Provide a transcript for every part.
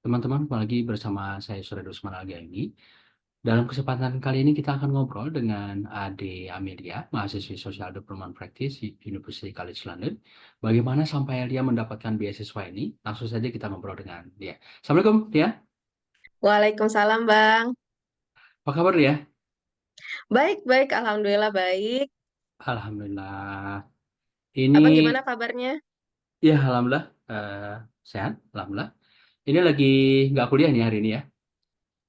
Teman-teman, kembali lagi bersama saya Surya Dusman Algaini. Dalam kesempatan kali ini kita akan ngobrol dengan Ade Amelia, mahasiswi Social Development Practice di University College London. Bagaimana sampai dia mendapatkan beasiswa ini? Langsung saja kita ngobrol dengan dia. Assalamualaikum, dia. Waalaikumsalam, Bang. Apa kabar dia? Baik, baik. Alhamdulillah baik. Alhamdulillah. Ini, Abang gimana kabarnya? ya Alhamdulillah, sehat, Alhamdulillah. Ini lagi nggak kuliah nih hari ini ya?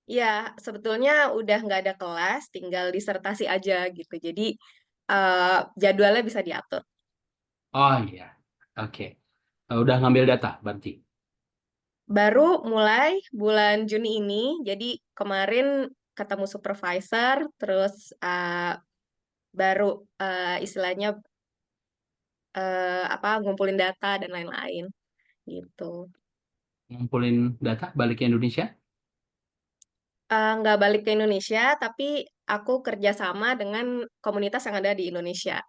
Ya, sebetulnya udah nggak ada kelas, tinggal disertasi aja gitu. Jadi jadwalnya bisa diatur. Oh iya, oke. Udah ngambil data berarti? Baru mulai bulan Juni ini, jadi kemarin ketemu supervisor, terus baru istilahnya apa ngumpulin data dan lain-lain gitu. Ngumpulin data balik ke Indonesia? Nggak balik ke Indonesia, tapi aku kerjasama dengan komunitas yang ada di Indonesia.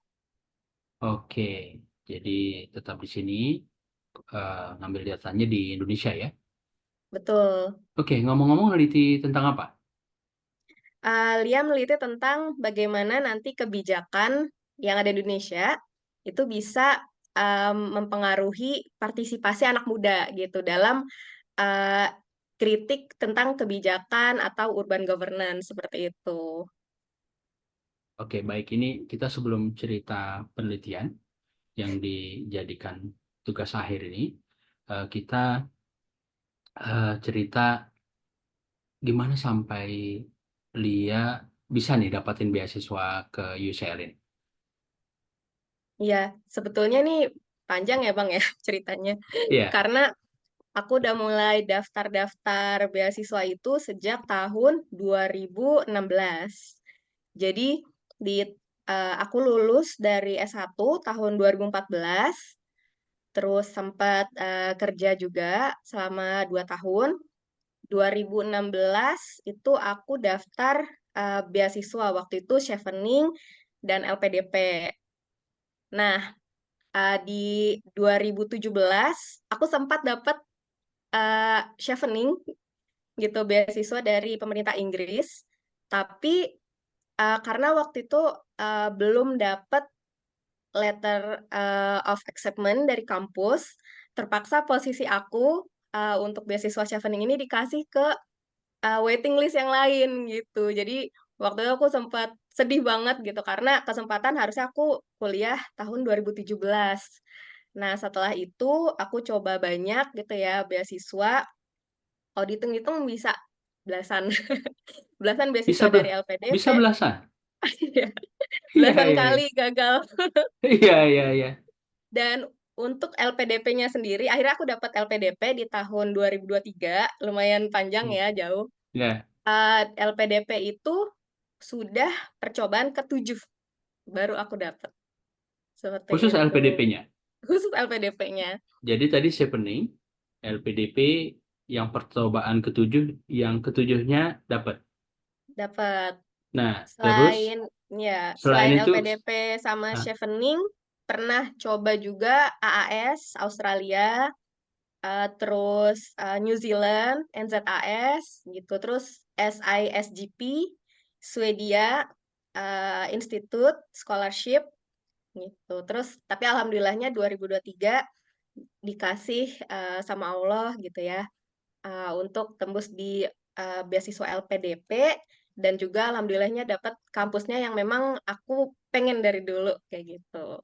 Oke, jadi tetap di sini ngambil datanya di Indonesia ya. Betul. Oke, ngomong-ngomong neliti tentang apa? Lia meneliti tentang bagaimana nanti kebijakan yang ada di Indonesia itu bisa mempengaruhi partisipasi anak muda gitu dalam uh, kritik tentang kebijakan atau urban governance seperti itu. Oke, baik ini kita sebelum cerita penelitian yang dijadikan tugas akhir ini, kita cerita gimana sampai Lia bisa nih dapatin beasiswa ke UCL ini. Ya, sebetulnya nih panjang ya Bang ya ceritanya. Iya, Karena aku udah mulai daftar-daftar beasiswa itu sejak tahun 2016. Jadi di aku lulus dari S1 tahun 2014, terus sempat kerja juga selama 2 tahun. 2016 itu aku daftar beasiswa waktu itu Chevening dan LPDP. Nah, di 2017 aku sempat dapat Chevening gitu beasiswa dari pemerintah Inggris. Tapi karena waktu itu belum dapat letter of acceptance dari kampus, terpaksa posisi aku untuk beasiswa Chevening ini dikasih ke waiting list yang lain gitu. Jadi waktu itu aku sempat sedih banget gitu karena kesempatan harusnya aku kuliah tahun 2017. Nah, setelah itu aku coba banyak gitu ya beasiswa. Kalau dihitung-hitung bisa belasan. Belasan bisa beasiswa dari LPDP. bisa belasan. Iya, Belasan iya, iya. kali gagal. Iya, iya, iya. Dan untuk LPDP-nya sendiri, akhirnya aku dapat LPDP di tahun 2023, lumayan panjang Hmm. ya, jauh. Ya, LPDP itu sudah percobaan ketujuh, baru aku dapat. Seperti khusus itu. LPDP-nya. Khusus LPDP-nya. Jadi tadi Chevening, LPDP yang percobaan ketujuh, yang ketujuhnya dapat. Dapat. Nah, terus Selain selain selain itu, LPDP sama ah, Chevening, pernah coba juga AAS Australia, terus New Zealand, NZAS gitu, terus SISGP, Swedia, Institute Scholarship gitu. Terus tapi alhamdulillahnya 2023 dikasih sama Allah gitu ya untuk tembus di beasiswa LPDP dan juga alhamdulillahnya dapat kampusnya yang memang aku pengen dari dulu kayak gitu.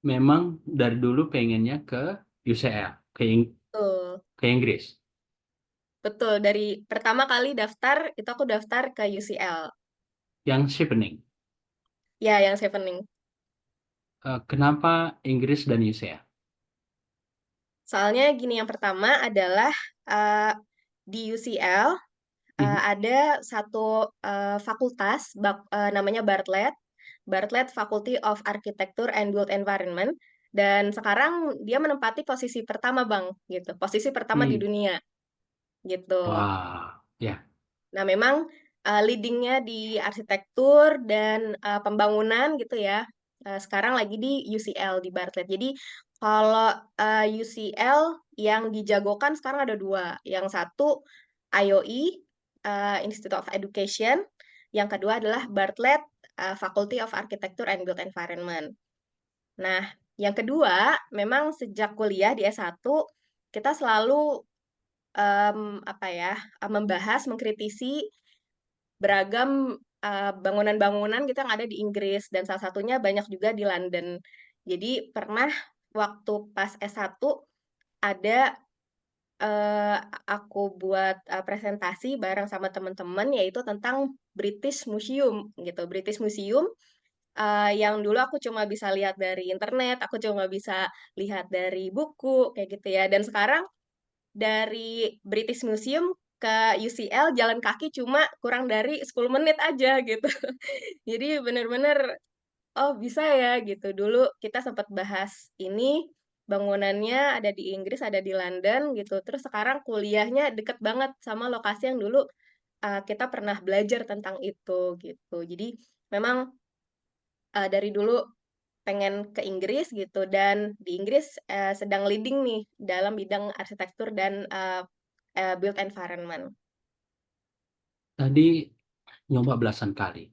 memang dari dulu pengennya ke UCL, Betul. ke Inggris. Betul, dari pertama kali daftar itu aku daftar ke UCL. Yang Chevening. Ya, yang Chevening. Kenapa Inggris dan UCL? Soalnya gini, yang pertama adalah uh, di UCL Mhm. ada satu fakultas namanya Bartlett, Bartlett Faculty of Architecture and Built Environment, dan sekarang dia menempati posisi pertama Bang, gitu, posisi pertama di Hmm. dunia, gitu. Wah, ya. Nah, memang leadingnya di arsitektur dan pembangunan gitu ya. Sekarang lagi di UCL di Bartlett. Jadi kalau UCL yang dijagokan sekarang ada dua. Yang satu IOE, Institute of Education. Yang kedua adalah Bartlett, Faculty of Architecture and Built Environment. Nah, yang kedua, memang sejak kuliah di S1, kita selalu membahas, mengkritisi beragam bangunan-bangunan gitu yang ada di Inggris, dan salah satunya banyak juga di London. Jadi pernah waktu pas S1 ada aku buat presentasi bareng sama teman-teman, yaitu tentang British Museum gitu. British Museum yang dulu aku cuma bisa lihat dari internet, aku cuma bisa lihat dari buku kayak gitu ya. Dan sekarang dari British Museum ke UCL jalan kaki cuma kurang dari 10 menit aja gitu. Jadi bener-bener, oh bisa ya gitu. Dulu kita sempat bahas ini, bangunannya ada di Inggris, ada di London gitu. Terus sekarang kuliahnya deket banget sama lokasi yang dulu kita pernah belajar tentang itu gitu. Jadi memang dari dulu pengen ke Inggris gitu, dan di Inggris sedang leading nih dalam bidang arsitektur dan built environment. Tadi nyoba belasan kali.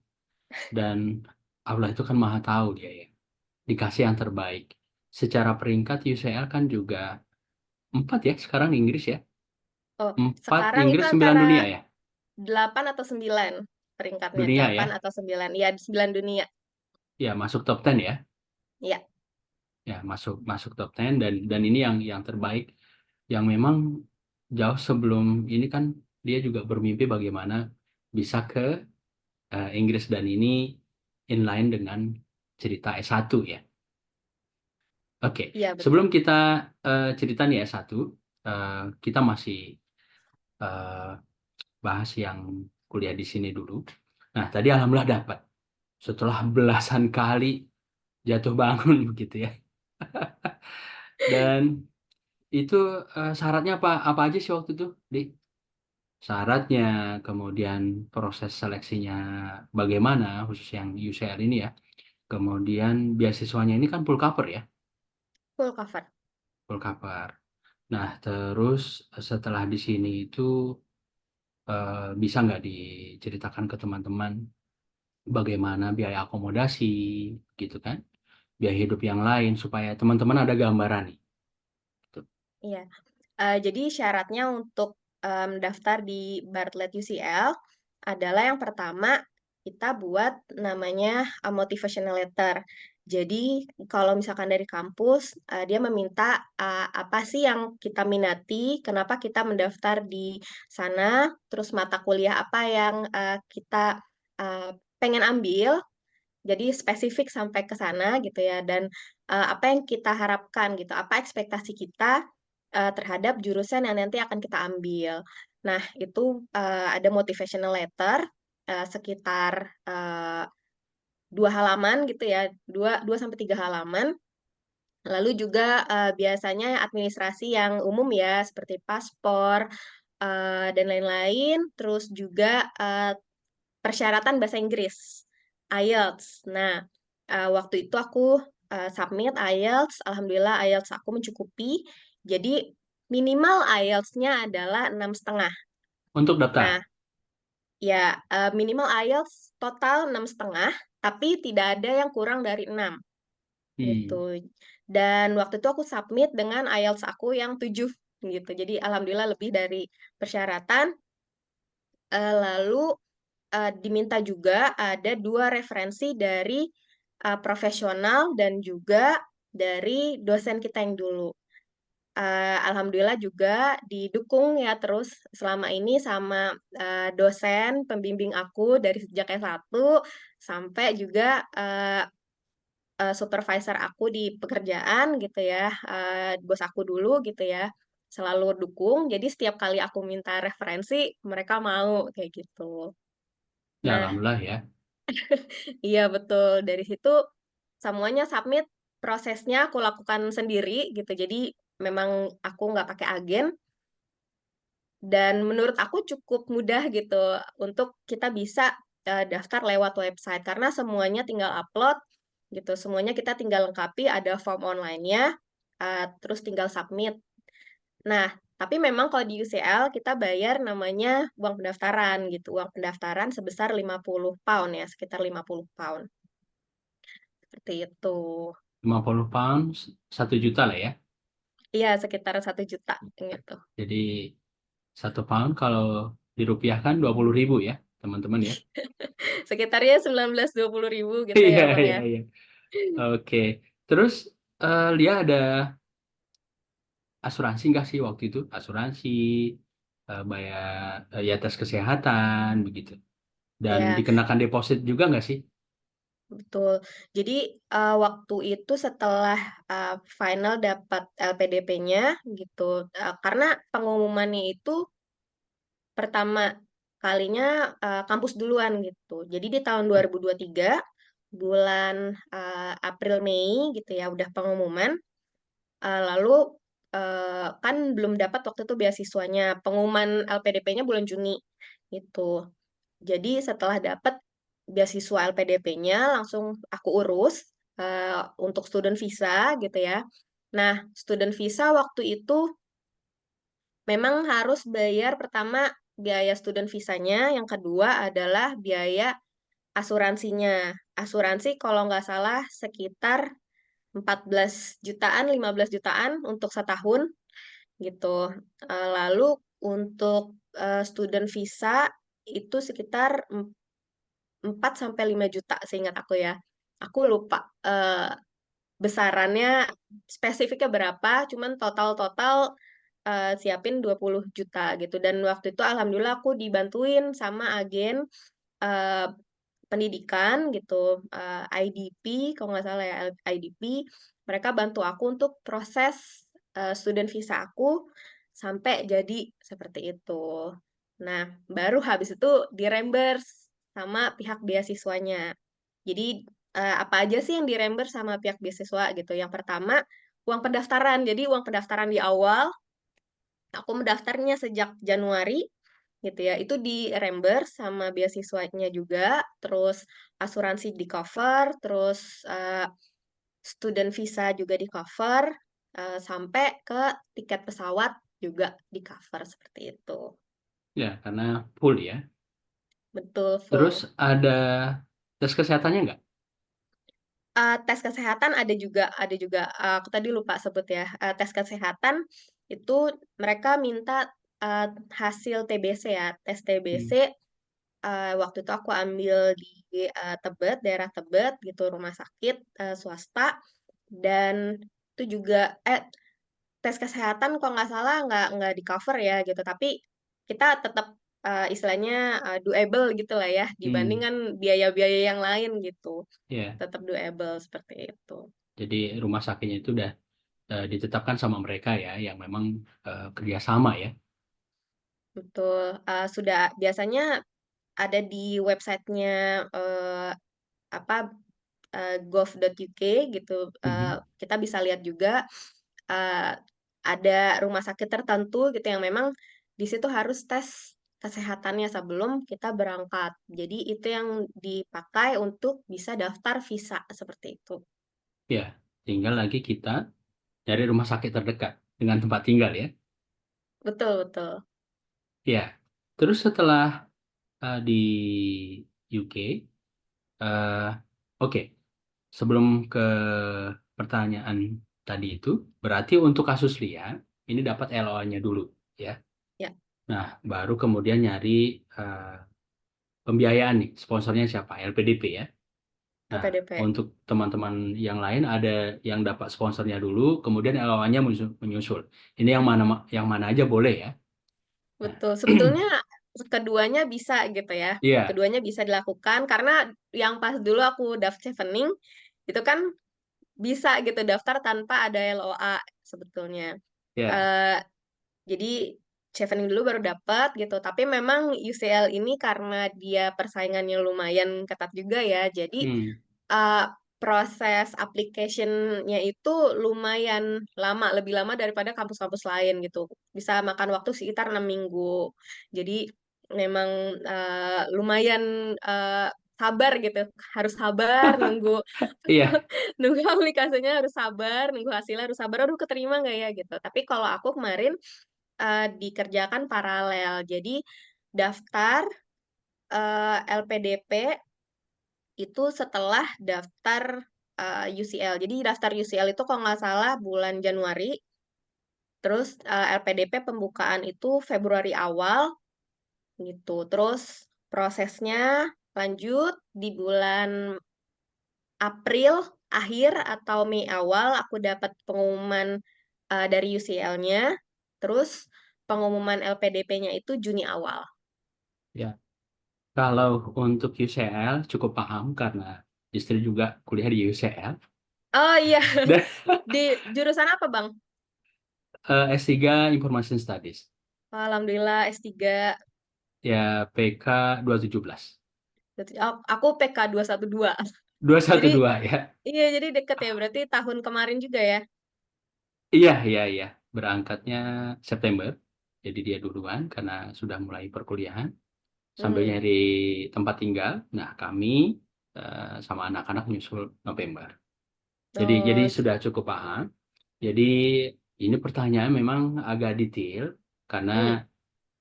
Dan Allah itu kan maha tahu dia ya. Dikasih yang terbaik. Secara peringkat UCL kan juga 4 ya sekarang di Inggris ya. Oh, 4 sekarang itu Inggris 9 antara dunia ya. 8 atau 9 peringkatnya, Dunia 8 ya. atau 9. Ya, 9 dunia. Ya masuk top 10 ya. Ya, Ya masuk masuk top 10 dan ini yang terbaik yang memang jauh sebelum ini kan dia juga bermimpi bagaimana bisa ke Inggris dan ini inline dengan cerita S1 ya. Oke, iya sebelum betul. kita cerita nih S1, kita masih eh, bahas yang kuliah di sini dulu. Nah, tadi alhamdulillah dapat. Setelah belasan kali jatuh bangun begitu ya. Dan itu syaratnya apa apa aja sih waktu itu, Di? Syaratnya, kemudian proses seleksinya bagaimana, khusus yang UCL ini ya. Kemudian beasiswanya ini kan full cover ya, Full cover. full cover. Nah, terus setelah di sini itu bisa nggak diceritakan ke teman-teman bagaimana biaya akomodasi, gitu kan? Biaya hidup yang lain supaya teman-teman ada gambaran nih. Gitu. Iya. Jadi syaratnya untuk daftar di Bartlett UCL adalah yang pertama kita buat namanya motivational letter. Jadi kalau misalkan dari kampus dia meminta apa sih yang kita minati, kenapa kita mendaftar di sana, terus mata kuliah apa yang kita uh, pengen ambil. Jadi spesifik sampai ke sana gitu ya, dan apa yang kita harapkan gitu, apa ekspektasi kita terhadap jurusan yang nanti akan kita ambil. Nah, itu ada motivational letter sekitar 2 halaman gitu ya, 2 2 sampai 3 halaman. Lalu juga biasanya administrasi yang umum ya, seperti paspor dan lain-lain. Terus juga persyaratan bahasa Inggris, IELTS. Nah, waktu itu aku submit IELTS, alhamdulillah IELTS aku mencukupi. Jadi minimal IELTS-nya adalah 6,5. Untuk daftar. Nah, ya minimal IELTS total 6,5, tapi tidak ada yang kurang dari 6 gitu. Hmm. Dan waktu itu aku submit dengan IELTS aku yang 7 gitu. Jadi alhamdulillah lebih dari persyaratan. Lalu diminta juga ada 2 referensi dari profesional dan juga dari dosen kita yang dulu. Alhamdulillah juga didukung ya terus selama ini sama dosen pembimbing aku dari sejak S1 sampai juga supervisor aku di pekerjaan gitu ya, bos aku dulu gitu ya, selalu dukung. Jadi setiap kali aku minta referensi, mereka mau kayak gitu. Ya Nah, alhamdulillah ya. iya betul. Dari situ semuanya submit, prosesnya aku lakukan sendiri gitu. Jadi memang aku nggak pakai agen, dan menurut aku cukup mudah gitu untuk kita bisa daftar lewat website karena semuanya tinggal upload gitu. Semuanya kita tinggal lengkapi, ada form online-nya, terus tinggal submit. Nah, tapi memang kalau di UCL kita bayar namanya uang pendaftaran gitu. Uang pendaftaran sebesar 50 pound ya, sekitar 50 pound. Seperti itu. 50 pound, 1 juta lah ya. Iya, sekitar 1 juta gitu. Jadi 1 pound kalau dirupiahkan 20.000 ya, teman-teman ya. Sekitarnya 19-20 ribu gitu ya, Iya, Bang iya, ya. iya. Oke. Terus Lia ada asuransi nggak sih waktu itu? Asuransi, bayar ya tes kesehatan begitu. Dan Ya, dikenakan deposit juga nggak sih? betul. Jadi waktu itu setelah final dapat LPDP-nya gitu, karena pengumumannya itu pertama kalinya kampus duluan gitu. Jadi di tahun 2023 bulan April Mei gitu ya udah pengumuman. Lalu kan belum dapat waktu itu beasiswanya. Pengumuman LPDP-nya bulan Juni gitu. Jadi setelah dapat beasiswa LPDP-nya langsung aku urus untuk student visa gitu ya. Nah, student visa waktu itu memang harus bayar pertama biaya student visanya, yang kedua adalah biaya asuransinya. Asuransi kalau nggak salah sekitar 14 jutaan, 15 jutaan untuk setahun gitu. Lalu untuk student visa itu sekitar 4 sampai 5 juta seingat aku ya. Aku lupa besarannya spesifiknya berapa, cuman total-total siapin 20 juta gitu. Dan waktu itu alhamdulillah aku dibantuin sama agen eh, pendidikan gitu, IDP, kalau nggak salah ya, IDP. Mereka bantu aku untuk proses student visa aku sampai jadi seperti itu. Nah, baru habis itu di-reimburse sama pihak beasiswanya. Jadi apa aja sih yang di-reimburse sama pihak beasiswa gitu. Yang pertama, uang pendaftaran. Jadi uang pendaftaran di awal, aku mendaftarnya sejak Januari gitu ya. Itu di-reimburse sama beasiswanya juga, terus asuransi di-cover, terus student visa juga di-cover, sampai ke tiket pesawat juga di-cover seperti itu. Ya, karena full ya. Betul Terus full. ada tes kesehatannya nggak? Tes kesehatan ada juga aku tadi lupa sebut ya. Tes kesehatan itu mereka minta eh, hasil TBC ya, tes TBC. Hmm. Waktu itu aku ambil di Tebet, daerah Tebet gitu, rumah sakit swasta. Dan itu juga tes kesehatan kalau nggak salah nggak di cover ya gitu, tapi kita tetap istilahnya doable gitu lah ya, Hmm. dibandingkan biaya-biaya yang lain gitu, Ya, tetap doable seperti itu. jadi rumah sakitnya itu udah ditetapkan sama mereka ya, yang memang kerjasama ya. Betul. Sudah biasanya ada di websitenya apa gov.uk gitu. Mhm. Kita bisa lihat juga eh, ada rumah sakit tertentu gitu yang memang di situ harus tes kesehatannya sebelum kita berangkat. Jadi itu yang dipakai untuk bisa daftar visa seperti itu. Ya, tinggal lagi kita dari rumah sakit terdekat dengan tempat tinggal ya. Betul, betul. Ya, terus setelah di UK, eh, oke, sebelum ke pertanyaan tadi itu, berarti untuk kasus Lia, ini dapat LOA-nya dulu ya. Ya, Nah, baru kemudian nyari eh, pembiayaan nih, sponsornya siapa? LPDP ya. Nah, LPDP. untuk teman-teman yang lain ada yang dapat sponsornya dulu, kemudian LOA-nya menyusul. Ini yang mana aja boleh ya. Nah, Betul. Sebetulnya keduanya bisa gitu ya. iya, Keduanya bisa dilakukan karena yang pas dulu aku daftar chevening itu kan bisa gitu daftar tanpa ada LOA sebetulnya. iya. Eh, jadi chevening dulu baru dapat gitu. Tapi memang UCL ini karena dia persaingannya lumayan ketat juga ya. Jadi Hmm, uh, proses application-nya itu lumayan lama, lebih lama daripada kampus-kampus lain gitu. Bisa makan waktu sekitar 6 minggu. Jadi memang lumayan uh, sabar gitu, harus sabar nunggu Iya, nunggu aplikasinya, harus sabar nunggu hasilnya, harus sabar, aduh keterima nggak ya gitu. Tapi kalau aku kemarin dikerjakan paralel, jadi daftar LPDP itu setelah daftar UCL. Jadi daftar UCL itu kalau nggak salah bulan Januari, terus LPDP pembukaan itu Februari awal gitu. Terus prosesnya lanjut di bulan April akhir atau Mei awal aku dapat pengumuman dari UCL-nya. Terus pengumuman LPDP-nya itu Juni awal. ya. Kalau untuk UCL cukup paham karena istri juga kuliah di UCL. Oh iya, Dan di jurusan apa, Bang? S3 Information Studies. Alhamdulillah S3. Ya PK 217. Aku PK 212. Jadi 212 ya. iya, jadi deket ya. Berarti tahun kemarin juga ya. Iya, iya, iya. Berangkatnya September. Jadi dia duluan karena sudah mulai perkuliahan sambil Hmm. nyari tempat tinggal. Nah, kami sama anak-anak nyusul November. Jadi Oh, sudah cukup paham. Jadi ini pertanyaan memang agak detail karena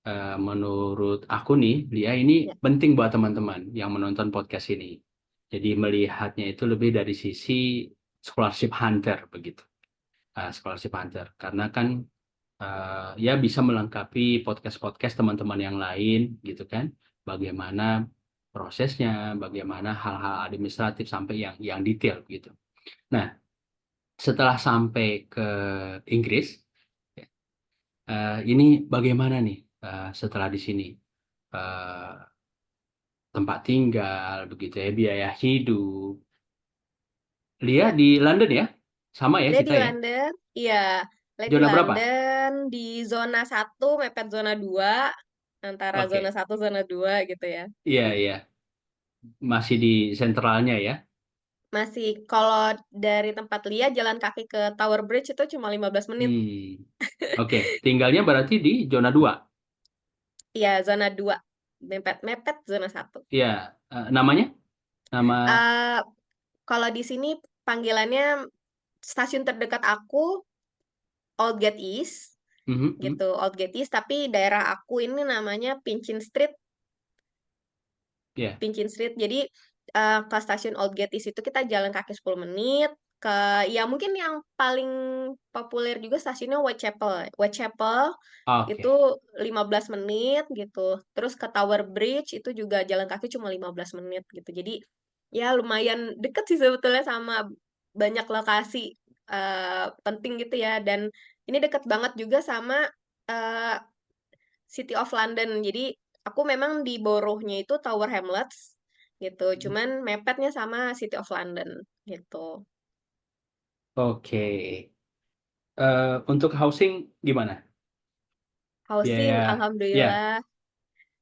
hmm. menurut aku nih, Lia ini Ya. penting buat teman-teman yang menonton podcast ini. Jadi melihatnya itu lebih dari sisi scholarship hunter begitu. Scholarship hunter karena kan ya bisa melengkapi podcast-podcast teman-teman yang lain gitu kan. Bagaimana prosesnya, bagaimana hal-hal administratif sampai yang detail gitu. Nah, setelah sampai ke Inggris, ini bagaimana nih setelah di sini? Eh, Tempat tinggal, begitu ya, biaya hidup. Lia Ya. di London ya? Sama ya Dia di kita ya? London. Iya, Dia di Zona berapa? London di zona 1 mepet zona 2, antara zona Oke, 1 zona 2 gitu ya. iya, iya. Masih di sentralnya ya? Masih kalau dari tempat Lia jalan kaki ke Tower Bridge itu cuma 15 menit. Hmm. Oke, tinggalnya berarti di zona 2. Iya, zona 2. Mepet-mepet zona 1. Iya, namanya? Nama. Eh kalau di sini panggilannya stasiun terdekat aku Aldgate East Mhm, mhm. gitu, Aldgate East, tapi daerah aku ini namanya Iya, Pinchin Street. Jadi ke stasiun Aldgate East itu kita jalan kaki 10 menit. Ke ya mungkin yang paling populer juga stasiunnya Whitechapel. Whitechapel itu oke. 15 menit gitu. Terus ke Tower Bridge itu juga jalan kaki cuma 15 menit gitu. Jadi ya lumayan deket sih sebetulnya sama banyak lokasi penting gitu ya. Dan ini deket banget juga sama eh, City of London. Jadi aku memang di borough-nya itu Tower Hamlets gitu. Cuman mepetnya sama City of London gitu. Oke. Untuk housing gimana? Housing, Biaya, ya. alhamdulillah.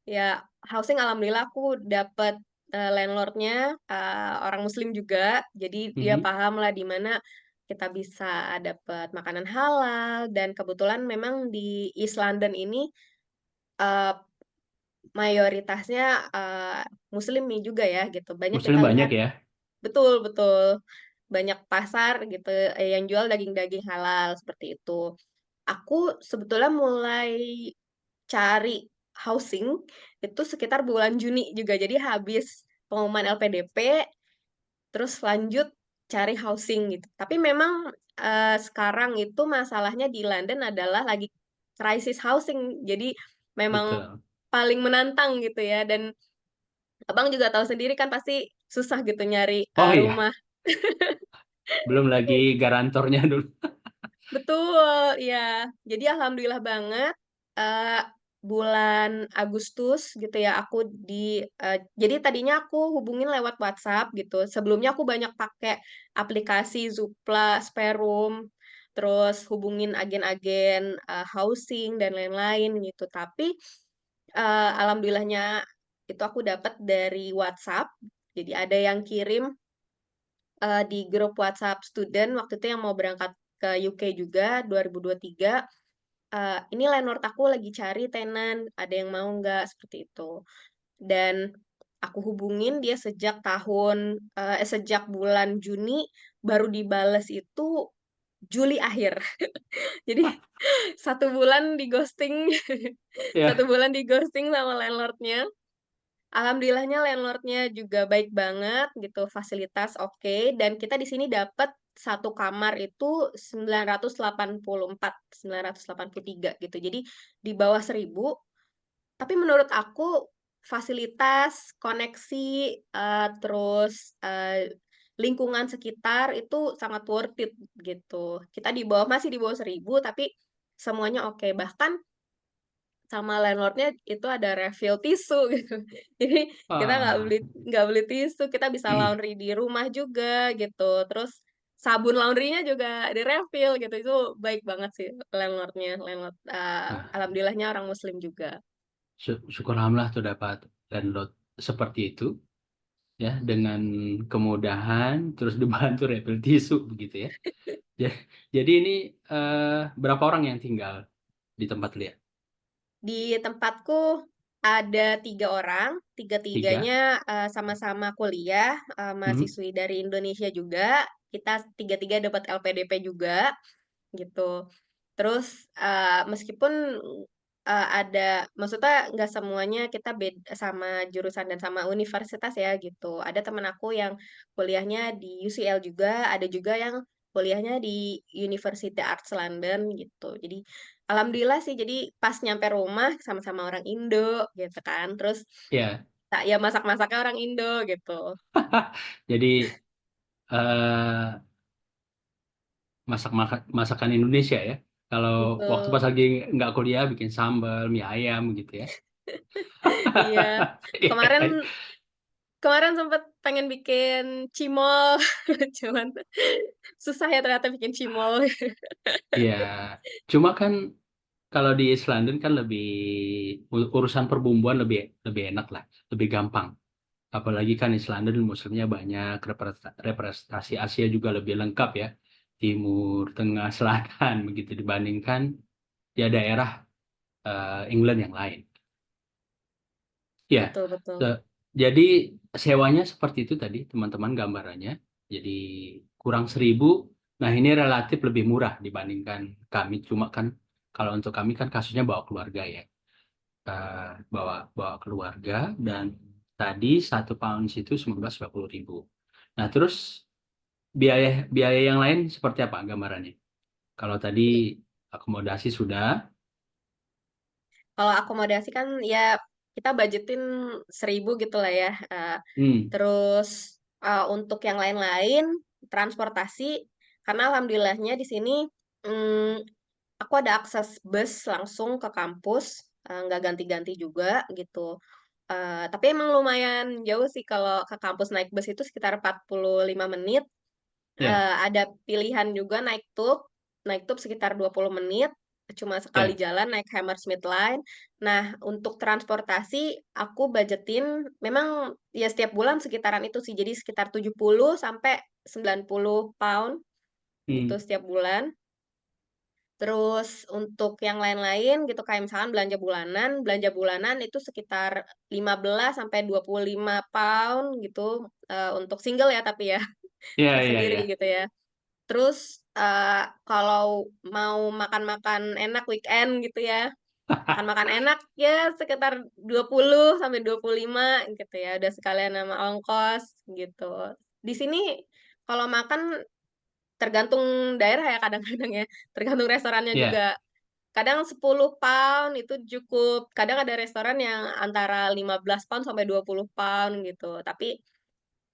Ya, housing alhamdulillah aku dapat landlordnya orang Muslim juga. Jadi dia Mhm. paham lah di mana kita bisa dapat makanan halal. Dan kebetulan memang di East London ini eh, mayoritasnya Muslim nih juga ya gitu. Banyak Muslim kita banyak lihat. ya? Betul, betul. Banyak pasar gitu yang jual daging-daging halal seperti itu. Aku sebetulnya mulai cari housing itu sekitar bulan Juni juga. Jadi habis pengumuman LPDP, terus lanjut cari housing gitu. Tapi memang sekarang itu masalahnya di London adalah lagi krisis housing. Jadi memang Betul. paling menantang gitu ya. Dan abang juga tahu sendiri kan pasti susah gitu nyari Oh iya, rumah. belum lagi garantornya dulu. Betul, ya. Jadi alhamdulillah banget eh, bulan Agustus gitu ya aku jadi tadinya aku hubungin lewat WhatsApp gitu. Sebelumnya aku banyak pakai aplikasi Zoopla, Sperum, terus hubungin agen-agen housing dan lain-lain gitu. Tapi alhamdulillahnya itu aku dapat dari WhatsApp. Jadi ada yang kirim di grup WhatsApp student waktu itu yang mau berangkat ke UK juga 2023. Ini landlord aku lagi cari tenan, ada yang mau nggak seperti itu. Dan aku hubungin dia sejak bulan Juni, baru dibales itu Juli akhir. Jadi 1 bulan di ghosting, satu Ya. bulan di ghosting sama landlordnya. Alhamdulillahnya landlordnya juga baik banget gitu, fasilitas oke, dan kita di sini dapat satu kamar itu 984, 983 gitu. Jadi di bawah 1.000, tapi menurut aku fasilitas, koneksi, terus, lingkungan sekitar itu sangat worth it gitu. Kita masih di bawah 1.000 tapi semuanya oke. Bahkan sama landlordnya itu ada refill tisu gitu. Jadi kita Ah. nggak beli tisu, kita bisa laundry di rumah juga gitu. Terus sabun laundrynya juga di-refill gitu. Itu baik banget sih landlordnya. Nah, Alhamdulillahnya orang Muslim juga. syukur alhamdulillah tuh dapat landlord seperti itu ya, dengan kemudahan terus dibantu refill tisu begitu ya. Ja- Jadi ini berapa orang yang tinggal di tempat lihat? Di tempatku ada 3 orang, Tiga. tiga-tiganya sama-sama kuliah, Hmm. mahasiswi dari Indonesia juga. Kita tiga-tiga dapat LPDP juga gitu. Terus meskipun maksudnya nggak semuanya kita beda sama jurusan dan sama universitas ya gitu. Ada temen aku yang kuliahnya di UCL juga, ada juga yang kuliahnya di University Arts London gitu. Jadi alhamdulillah sih, jadi pas nyampe rumah sama-sama orang Indo gitu kan. Terus Ya. ya masak-masaknya orang Indo gitu. Jadi masakan Indonesia ya. Kalau waktu pas Betul. lagi nggak kuliah bikin sambal, mie ayam gitu ya. Iya. Kemarin Kemarin sempet pengen bikin cimol, cuman susah ya ternyata bikin cimol. Iya, cuma kan kalau di East London kan lebih urusan perbumbuan lebih lebih enak lah, lebih gampang. Apalagi kan East London muslimnya banyak, representasi Asia juga lebih lengkap ya. Timur, Tengah, Selatan begitu dibandingkan ya daerah England yang lain. Ya, Betul, betul. se- jadi sewanya seperti itu tadi teman-teman gambarannya. Jadi kurang 1.000. Nah ini relatif lebih murah dibandingkan kami. Cuma kan kalau untuk kami kan kasusnya bawa keluarga ya. Bawa bawa keluarga dan tadi 1 pound situ 19,20 ribu. Nah terus biaya biaya yang lain seperti apa gambarannya? Kalau tadi akomodasi sudah. Kalau akomodasi kan ya kita budgetin 1.000 gitu lah ya. Hmm, Terus untuk yang lain-lain, transportasi, karena alhamdulillahnya di sini mm, aku ada akses bus langsung ke kampus, nggak ganti-ganti juga gitu. Tapi emang lumayan jauh sih kalau ke kampus naik bus itu sekitar 45 menit. ya, Ada pilihan juga naik tube sekitar 20 menit, cuma sekali ya. jalan naik Hammersmith Line. Nah, untuk transportasi aku budgetin memang ya setiap bulan sekitaran itu sih, jadi sekitar 70 sampai 90 pound gitu Hmm, setiap bulan. Terus untuk yang lain-lain gitu kayak misalkan belanja bulanan itu sekitar 15 sampai 25 pound gitu, untuk single ya tapi ya, ya, nggak ya, sendiri ya. gitu ya. Terus kalau mau makan-makan enak weekend gitu ya, makan-makan enak ya sekitar 20 sampai 25 gitu ya, udah sekalian sama ongkos gitu. Di sini kalau makan tergantung daerah ya kadang-kadang ya, tergantung restorannya Ya. juga. Kadang 10 pound itu cukup, kadang ada restoran yang antara 15 pound sampai 20 pound gitu. Tapi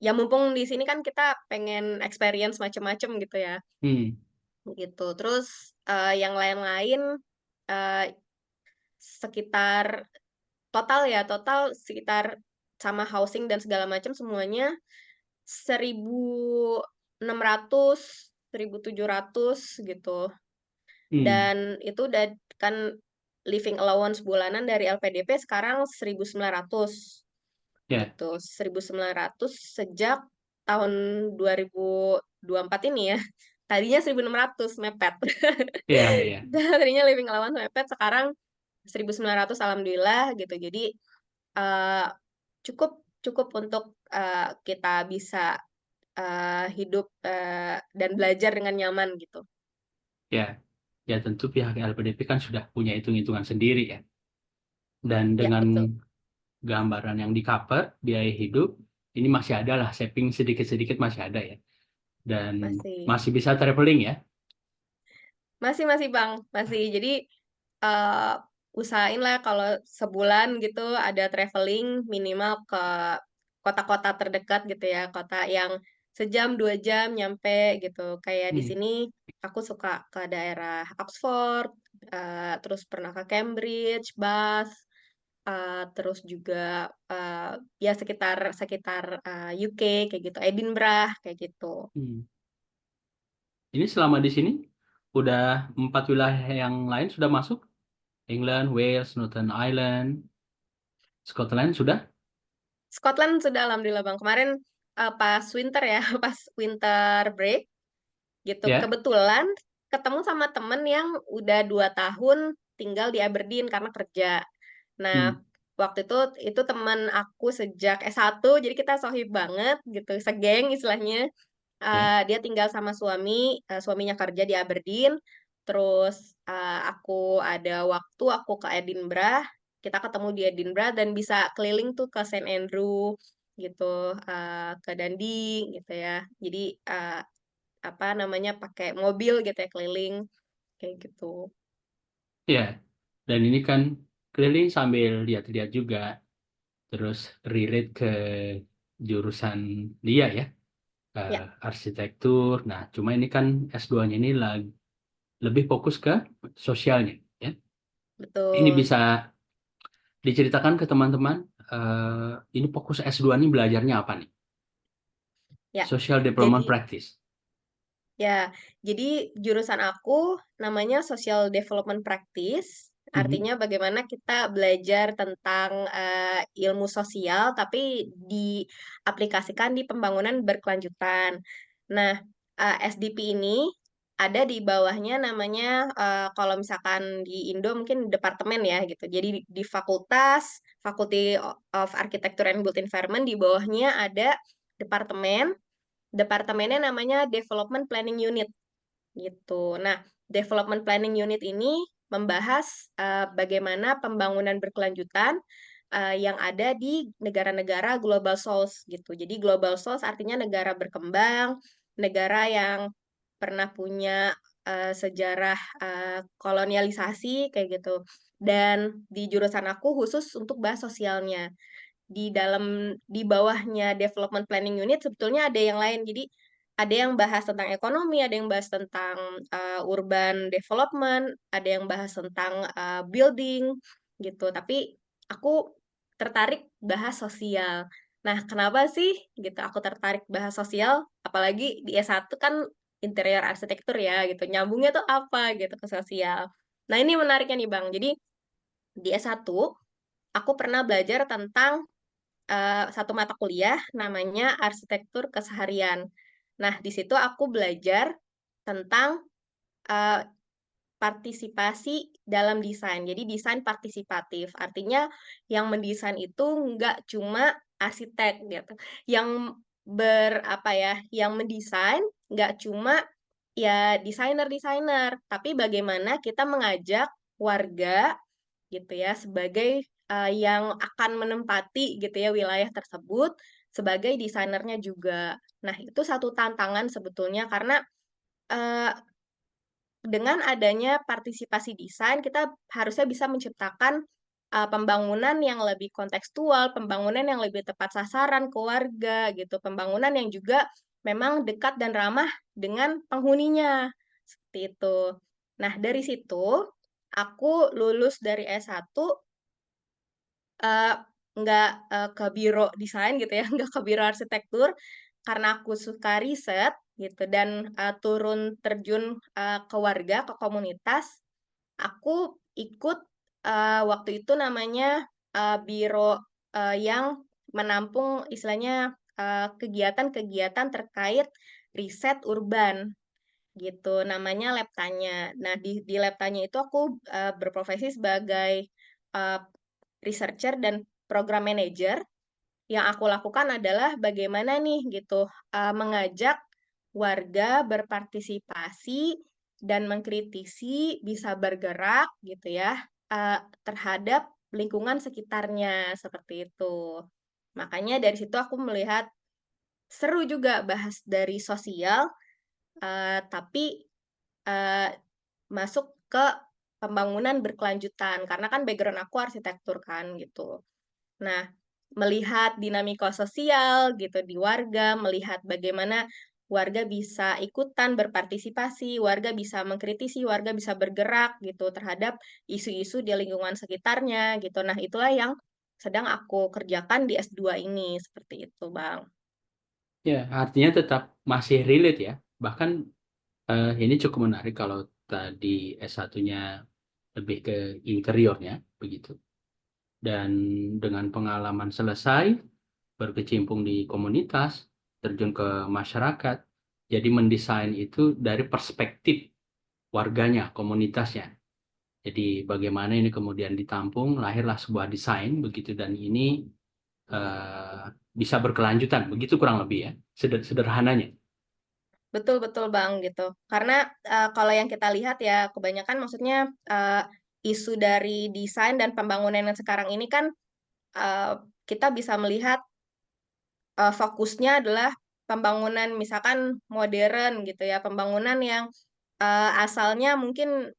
ya mumpung di sini kan kita pengen experience macem-macem gitu ya. Hmm. Gitu. Terus, yang lain-lain, eee, sekitar total sekitar sama housing dan segala macam semuanya 1.600, 1.700 gitu. Hmm. Dan itu udah kan living allowance bulanan dari LPDP sekarang 1.900 Ya. gitu. 1.900 sejak tahun 2024 ini ya. Tadinya 1.600 mepet. Ya, ya. Tadinya living allowance mepet, sekarang 1.900 alhamdulillah gitu. Jadi, eee, cukup cukup untuk kita bisa hidup dan belajar dengan nyaman gitu. Ya, ya tentu pihak LPDP kan sudah punya hitung-hitungan sendiri ya. Dan Ya, dengan betul. gambaran yang di cover, biaya hidup, ini masih ada lah, saving sedikit-sedikit masih ada ya. Dan Masih. masih bisa traveling ya. Masih Bang, masih. Jadi eh usahain lah kalau sebulan gitu ada traveling minimal ke kota-kota terdekat gitu ya, kota yang sejam 2 jam nyampe gitu. Kayak di Hmm, sini aku suka ke daerah Oxford, terus pernah ke Cambridge, Bath, terus juga eh, ya sekitar sekitar UK kayak gitu, Edinburgh kayak gitu. hmm. Ini selama di sini, udah 4 wilayah yang lain sudah masuk. England, Wales, Northern Ireland, Scotland sudah? Scotland sudah alhamdulillah Bang. Kemarin pas winter ya, pas winter break gitu. Ya. Kebetulan ketemu sama temen yang udah 2 tahun tinggal di Aberdeen karena kerja. Nah, Hmm, waktu itu teman aku sejak S1, jadi kita sohib banget gitu, segeng istilahnya. ya. Dia tinggal sama suaminya kerja di Aberdeen. Terus aku ada waktu aku ke Edinburgh, kita ketemu di Edinburgh dan bisa keliling tuh ke St Andrew gitu, ke Dundee gitu ya. Jadi eh, apa namanya pakai mobil gitu ya keliling kayak gitu. Ya. Dan ini kan keliling sambil lihat-lihat juga, terus relate ke jurusan dia ya, Ya, arsitektur. Nah, cuma ini kan S2-nya ini lebih fokus ke sosialnya ya. Ini betul. bisa diceritakan ke teman-teman, ini fokus S2 ini belajarnya apa nih? Ya. Social Development Jadi Practice. Ya, jadi jurusan aku namanya Social Development Practice. Mhm. Artinya bagaimana kita belajar tentang ilmu sosial tapi diaplikasikan di pembangunan berkelanjutan. Nah, SDP ini ada di bawahnya namanya kalau misalkan di Indo mungkin departemen ya gitu. Jadi di fakultas, Faculty of Architecture and Built Environment di bawahnya ada departemen. Departemennya namanya Development Planning Unit gitu. Nah, Development Planning Unit ini membahas bagaimana pembangunan berkelanjutan yang ada di negara-negara Global South gitu. Jadi Global South artinya negara berkembang, negara yang pernah punya sejarah kolonialisasi kayak gitu. Dan di jurusan aku khusus untuk bahas sosialnya di bawahnya development planning unit sebetulnya ada yang lain. Jadi ada yang bahas tentang ekonomi, ada yang bahas tentang urban development, ada yang bahas tentang building gitu. Tapi aku tertarik bahas sosial. Nah, kenapa sih gitu aku tertarik bahas sosial? Apalagi di S1 kan interior arsitektur ya gitu. Nyambungnya tuh apa gitu ke sosial. Nah, ini menariknya nih Bang. Jadi di S1 aku pernah belajar tentang satu mata kuliah namanya arsitektur keseharian. Nah, di situ aku belajar tentang eh, partisipasi dalam desain. Jadi desain partisipatif, artinya yang mendesain itu nggak cuma arsitek gitu. Yang apa ya, yang mendesain nggak cuma ya desainer-desainer, tapi bagaimana kita mengajak warga gitu ya sebagai yang akan menempati gitu ya wilayah tersebut sebagai desainernya juga. Nah, itu satu tantangan sebetulnya karena eh, dengan adanya partisipasi desain kita harusnya bisa menciptakan pembangunan yang lebih kontekstual, pembangunan yang lebih tepat sasaran ke warga gitu, pembangunan yang juga memang dekat dan ramah dengan penghuninya. Seperti itu. Nah, dari situ aku lulus dari S1 eh, nggak ke biro desain gitu ya, nggak ke biro arsitektur, karena aku suka riset gitu dan turun terjun ke warga, ke komunitas, aku ikut waktu itu namanya biro yang menampung istilahnya kegiatan-kegiatan terkait riset urban gitu, namanya Lab Tanya. Nah, di Lab Tanya itu aku berprofesi sebagai uh, researcher dan program manager yang aku lakukan adalah bagaimana nih gitu, mengajak warga berpartisipasi dan mengkritisi, bisa bergerak gitu ya, terhadap lingkungan sekitarnya, seperti itu. Makanya dari situ aku melihat seru juga bahas dari sosial, tapi, eee, masuk ke pembangunan berkelanjutan, karena kan background aku arsitektur kan, gitu. Nah, melihat dinamika sosial gitu di warga, melihat bagaimana warga bisa ikutan berpartisipasi, warga bisa mengkritisi, warga bisa bergerak gitu terhadap isu-isu di lingkungan sekitarnya gitu. Nah, itulah yang sedang aku kerjakan di S2 ini, seperti itu, Bang. Ya, artinya tetap masih relate ya. Bahkan ini cukup menarik kalau tadi S1-nya lebih ke interiornya, begitu. Dan dengan pengalaman selesai, berkecimpung di komunitas, terjun ke masyarakat, jadi mendesain itu dari perspektif warganya, komunitasnya. Jadi bagaimana ini kemudian ditampung, lahirlah sebuah desain begitu dan ini eh, bisa berkelanjutan, begitu kurang lebih ya, sederhananya. Betul betul, Bang, gitu. Karena, kalau yang kita lihat ya kebanyakan maksudnya, isu dari desain dan pembangunan yang sekarang ini kan, eee, kita bisa melihat fokusnya adalah pembangunan misalkan modern gitu ya, pembangunan yang, asalnya mungkin,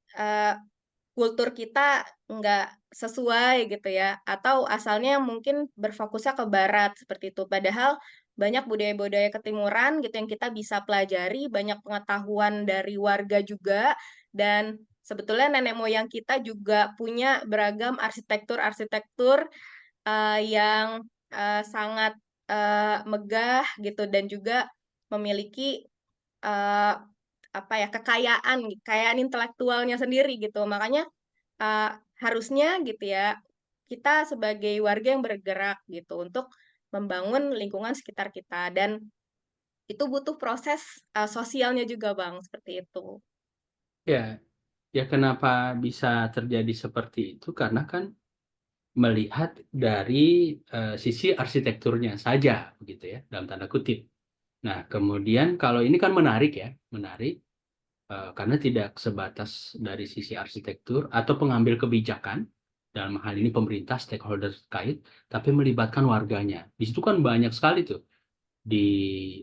kultur kita nggak sesuai gitu ya, atau asalnya mungkin berfokusnya ke barat seperti itu. Padahal banyak budaya-budaya ketimuran gitu yang kita bisa pelajari, banyak pengetahuan dari warga juga, dan sebetulnya nenek moyang kita juga punya beragam arsitektur-arsitektur yang, sangat, megah gitu dan juga memiliki, eee, apa ya, kekayaan intelektualnya sendiri gitu. Makanya, harusnya gitu ya, kita sebagai warga yang bergerak gitu untuk membangun lingkungan sekitar kita dan itu butuh proses, sosialnya juga, Bang, seperti itu. Ya, ya kenapa bisa terjadi seperti itu? Karena kan melihat dari sisi arsitekturnya saja, begitu ya, dalam tanda kutip. Nah, kemudian kalau ini kan menarik ya, menarik karena tidak sebatas dari sisi arsitektur atau pengambil kebijakan, dalam hal ini pemerintah, stakeholder terkait, tapi melibatkan warganya. Di situ kan banyak sekali tuh, di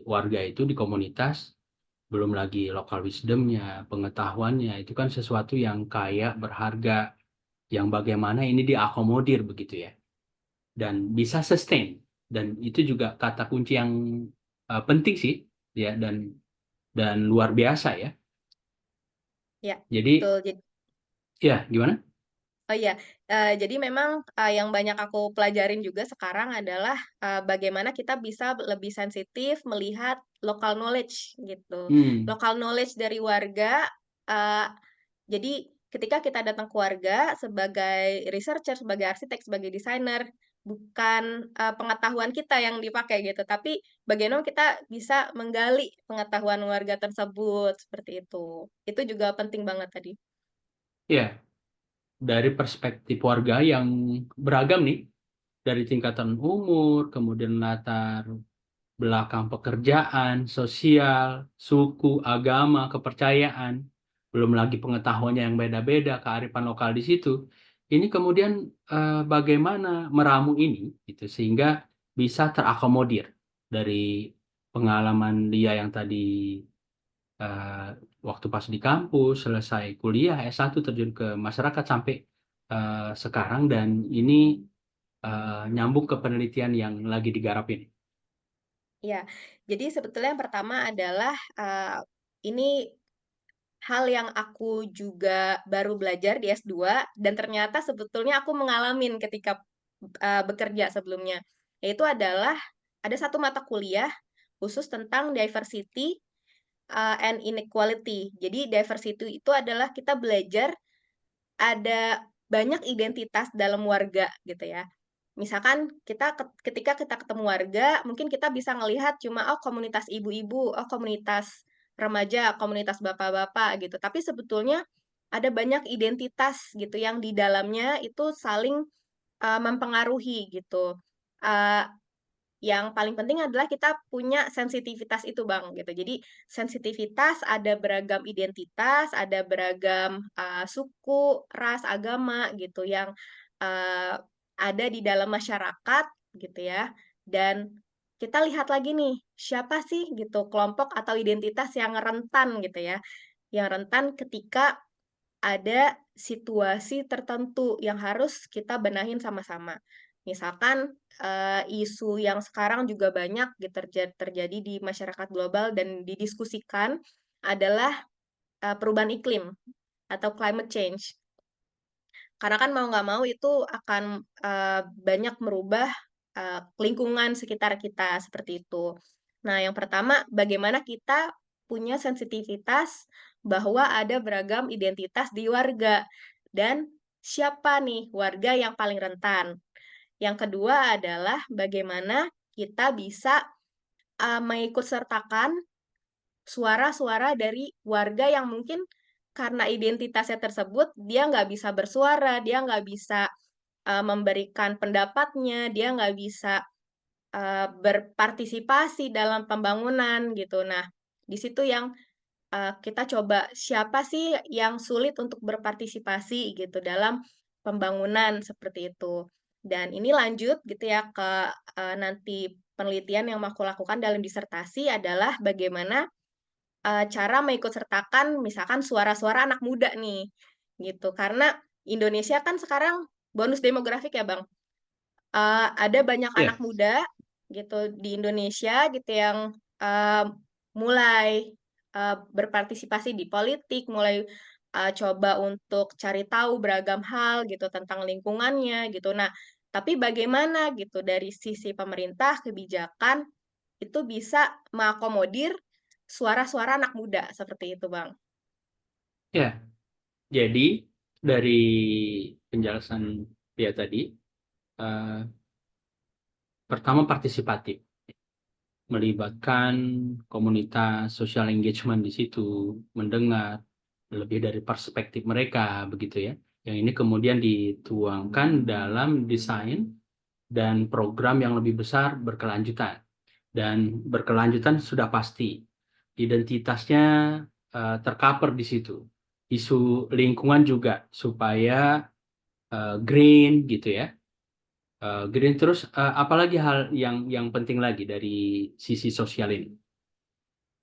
warga itu, di komunitas, belum lagi local wisdom-nya, pengetahuannya, itu kan sesuatu yang kaya, berharga, yang bagaimana ini diakomodir begitu ya, dan bisa sustain. Dan itu juga kata kunci yang penting sih, ya, dan luar biasa ya. Ya, Jadi, betul. ya gimana? Oh iya, jadi memang, yang banyak aku pelajarin juga sekarang adalah, bagaimana kita bisa lebih sensitif melihat local knowledge gitu. Hmm. Local knowledge dari warga, eee, jadi ketika kita datang ke warga sebagai researcher, sebagai arsitek, sebagai desainer, bukan, pengetahuan kita yang dipakai gitu, tapi bagaimana kita bisa menggali pengetahuan warga tersebut, seperti itu. Itu juga penting banget tadi. Ya, dari perspektif warga yang beragam nih, dari tingkatan umur, kemudian latar belakang pekerjaan, sosial, suku, agama, kepercayaan, belum lagi pengetahuannya yang beda-beda, kearifan lokal di situ. Ini kemudian bagaimana meramu ini, gitu, sehingga bisa terakomodir dari pengalaman dia yang tadi eh, waktu pas di kampus, selesai kuliah S1 terjun ke masyarakat sampai sekarang dan ini nyambung ke penelitian yang lagi digarap ini. Iya, jadi sebetulnya yang pertama adalah, ini hal yang aku juga baru belajar di S2 dan ternyata sebetulnya aku mengalamin ketika, bekerja sebelumnya. Yaitu adalah ada satu mata kuliah khusus tentang diversity, and inequality. Jadi diversity itu adalah kita belajar ada banyak identitas dalam warga gitu ya. Misalkan kita ketika kita ketemu warga, mungkin kita bisa ngelihat cuma, oh komunitas ibu-ibu, oh komunitas remaja, komunitas bapak-bapak gitu. Tapi sebetulnya ada banyak identitas gitu yang di dalamnya itu saling, mempengaruhi gitu. Eee yang paling penting adalah kita punya sensitivitas itu, Bang, gitu. Jadi sensitivitas ada beragam identitas, ada beragam, suku, ras, agama gitu yang, eee, ada di dalam masyarakat gitu ya. Dan kita lihat lagi nih, siapa sih gitu kelompok atau identitas yang rentan gitu ya, yang rentan ketika ada situasi tertentu yang harus kita benahin sama-sama. Misalkan, isu yang sekarang juga banyak terjadi di masyarakat global dan didiskusikan adalah, perubahan iklim atau climate change. Karena kan mau nggak mau itu akan, banyak merubah, lingkungan sekitar kita, seperti itu. Nah, yang pertama, bagaimana kita punya sensitivitas bahwa ada beragam identitas di warga, dan siapa nih warga yang paling rentan. Yang kedua adalah bagaimana kita bisa, mengikutsertakan suara-suara dari warga yang mungkin karena identitasnya tersebut, dia nggak bisa bersuara, dia nggak bisa, memberikan pendapatnya, dia nggak bisa, berpartisipasi dalam pembangunan gitu. Nah, di situ yang, kita coba siapa sih yang sulit untuk berpartisipasi gitu dalam pembangunan, seperti itu. Dan ini lanjut gitu ya ke, nanti penelitian yang mau aku lakukan dalam disertasi adalah bagaimana cara mengikutsertakan misalkan suara-suara anak muda nih, gitu. Karena Indonesia kan sekarang bonus demografik ya, Bang. Ada banyak anak Iya, muda gitu di Indonesia gitu yang, mulai, berpartisipasi di politik, mulai, coba untuk cari tahu beragam hal gitu tentang lingkungannya gitu. Nah, tapi bagaimana gitu dari sisi pemerintah, kebijakan itu bisa mengakomodir suara-suara anak muda, seperti itu, Bang. iya. Jadi dari penjelasan dia tadi, eh, pertama partisipatif, melibatkan komunitas, social engagement di situ, mendengar lebih dari perspektif mereka, begitu ya. Yang ini kemudian dituangkan dalam desain dan program yang lebih besar berkelanjutan. Dan berkelanjutan sudah pasti. Identitasnya tercover di situ. Isu lingkungan juga supaya green gitu ya. Green terus apalagi hal yang penting lagi dari sisi sosial ini.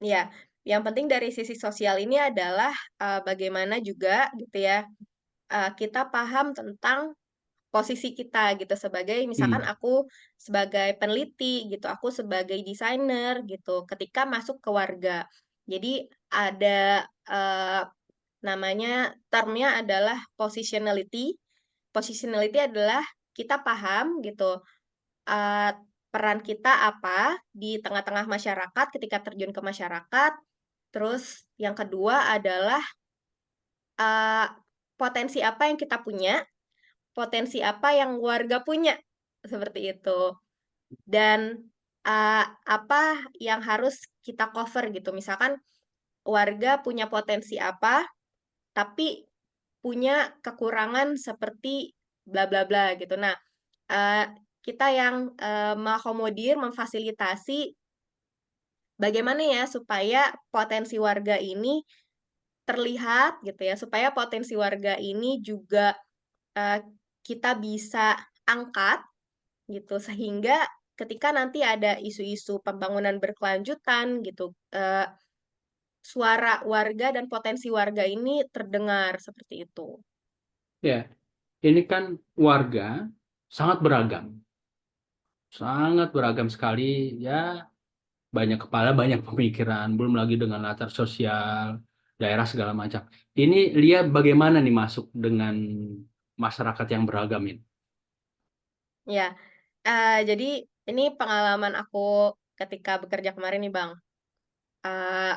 Ya, yang penting dari sisi sosial ini adalah, bagaimana juga gitu ya, kita paham tentang posisi kita gitu sebagai misalkan Hmm, aku sebagai peneliti gitu, aku sebagai desainer gitu, ketika masuk ke warga. Jadi ada, namanya termnya adalah positionality. Positionality adalah kita paham gitu, eee, peran kita apa di tengah-tengah masyarakat ketika terjun ke masyarakat. Terus yang kedua adalah, eee, potensi apa yang kita punya, potensi apa yang warga punya, seperti itu. Dan, apa yang harus kita cover gitu. Misalkan warga punya potensi apa, tapi punya kekurangan seperti bla bla bla gitu. Nah, eee, kita yang, mengakomodir, memfasilitasi bagaimana ya supaya potensi warga ini terlihat gitu ya, supaya potensi warga ini juga, eee, kita bisa angkat gitu, sehingga ketika nanti ada isu-isu pembangunan berkelanjutan gitu, suara warga dan potensi warga ini terdengar, seperti itu. ya, ini kan warga sangat beragam sekali. Ya, banyak kepala, banyak pemikiran, belum lagi dengan latar sosial, daerah segala macam. Ini lihat bagaimana nih masuk dengan masyarakat yang beragam ini. Ya, jadi ini pengalaman aku ketika bekerja kemarin nih, Bang. Eee,